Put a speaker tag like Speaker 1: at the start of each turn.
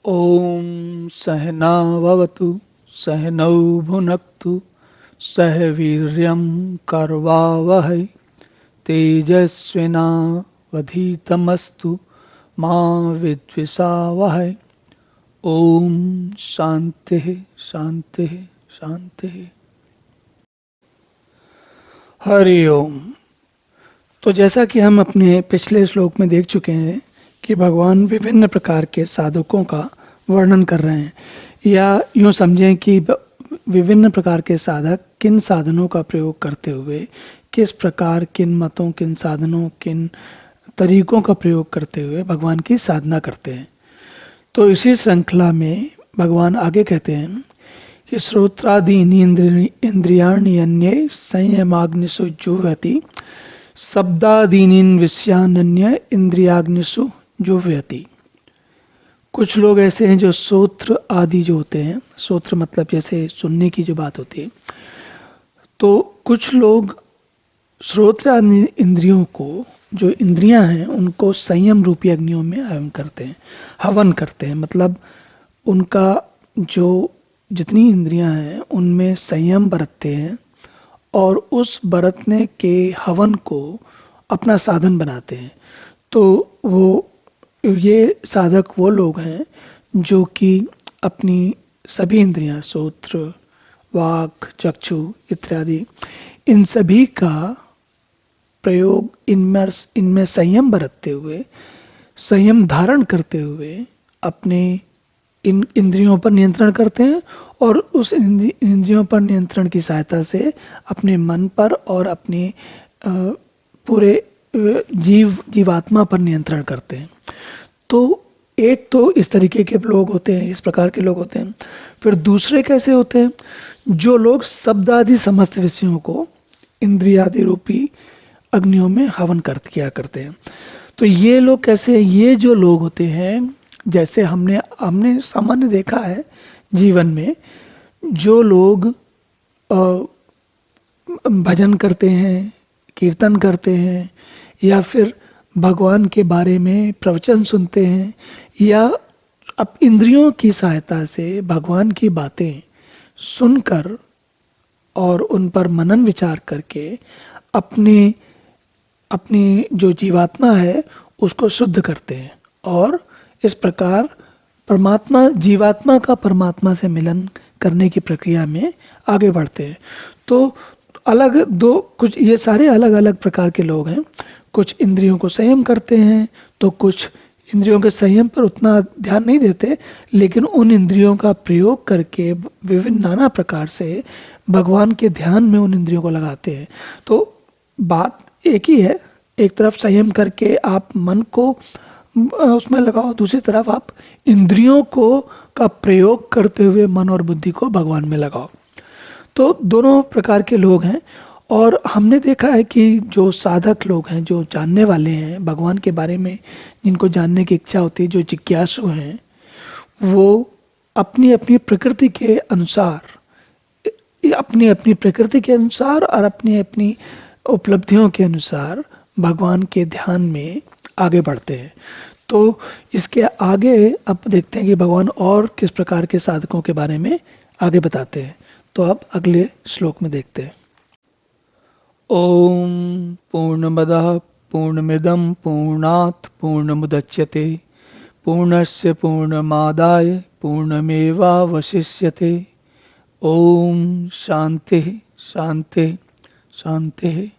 Speaker 1: ॐ सहनाववतु सहनौ भुनक्तु सह वीर्यं करवावहै तेजस्विनावधीतमस्तु मा विद्विषावहै। ओम शांति शांति शांति। हरि ओम। तो जैसा कि हम अपने पिछले श्लोक में देख चुके हैं कि भगवान विभिन्न प्रकार के साधकों का वर्णन कर रहे हैं, या यूँ समझें कि विभिन्न प्रकार के साधक किन साधनों का प्रयोग करते हुए किस प्रकार किन मतों किन साधनों किन तरीकों का प्रयोग करते हुए भगवान की साधना करते हैं। तो इसी श्रृंखला में भगवान आगे कहते हैं कि श्रोत्रादीनि इंद्रियाणि अन्ये संयमाग्निषु जुह्वति शब्दादीनीन विषयान्य इंद्रियाग्निषु जुह्वति। कुछ लोग ऐसे हैं जो श्रोत्र आदि जो होते हैं, श्रोत्र मतलब जैसे सुनने की जो बात होती है, तो कुछ लोग श्रोत्र आदि इंद्रियों को, जो इंद्रियां हैं उनको संयम रूपी अग्नियों में हवन करते हैं। मतलब उनका जो जितनी इंद्रियां हैं उनमें संयम बरतते हैं और उस बरतने के हवन को अपना साधन बनाते हैं। तो ये साधक वो लोग हैं जो कि अपनी सभी इंद्रियां, श्रोत्र वाक चक्षु इत्यादि, इन सभी का प्रयोग इनमें संयम बरतते हुए, संयम धारण करते हुए अपने इन इंद्रियों पर नियंत्रण करते हैं और उस इंद्रियों पर नियंत्रण की सहायता से अपने मन पर और अपने पूरे जीवात्मा पर नियंत्रण करते हैं। तो एक तो इस तरीके के लोग होते हैं, इस प्रकार के लोग होते हैं। फिर दूसरे कैसे होते हैं, जो लोग शब्द आदि समस्त विषयों को इंद्रियादि रूपी अग्नियों में हवन किया करते हैं। तो ये लोग कैसे, ये जो लोग होते हैं, जैसे हमने सामान्य देखा है जीवन में, जो लोग भजन करते हैं, कीर्तन करते हैं, या फिर भगवान के बारे में प्रवचन सुनते हैं, या अब इंद्रियों की सहायता से भगवान की बातें सुनकर और उन पर मनन विचार करके अपनी जो जीवात्मा है उसको शुद्ध करते हैं और इस प्रकार जीवात्मा का परमात्मा से मिलन करने की प्रक्रिया में आगे बढ़ते हैं। तो कुछ ये सारे अलग अलग प्रकार के लोग हैं। कुछ इंद्रियों को संयम करते हैं, तो कुछ इंद्रियों के संयम पर उतना ध्यान नहीं देते, लेकिन उन इंद्रियों का प्रयोग करके विभिन्न नाना प्रकार से भगवान के ध्यान में उन इंद्रियों को लगाते हैं। तो बात एक ही है, एक तरफ संयम करके आप मन को उसमें लगाओ, दूसरी तरफ आप इंद्रियों का प्रयोग करते हुए मन और बुद्धि को भगवान में लगाओ। तो दोनों प्रकार के लोग हैं। और हमने देखा है कि जो साधक लोग हैं, जो जानने वाले हैं भगवान के बारे में, जिनको जानने की इच्छा होती है, जो जिज्ञासु हैं, वो अपनी अपनी प्रकृति के अनुसार और अपनी अपनी उपलब्धियों के अनुसार भगवान के ध्यान में आगे बढ़ते हैं। तो इसके आगे अब देखते हैं कि भगवान और किस प्रकार के साधकों के बारे में आगे बताते हैं। तो अब अगले श्लोक में देखते हैं। ओम पूर्णमदः पूर्णमिदं पूर्णात् पूर्णमुदच्यते पूर्णस्य पूर्णमादाय पूर्णमेवावशिष्यते। ओम शांति शांति शांति।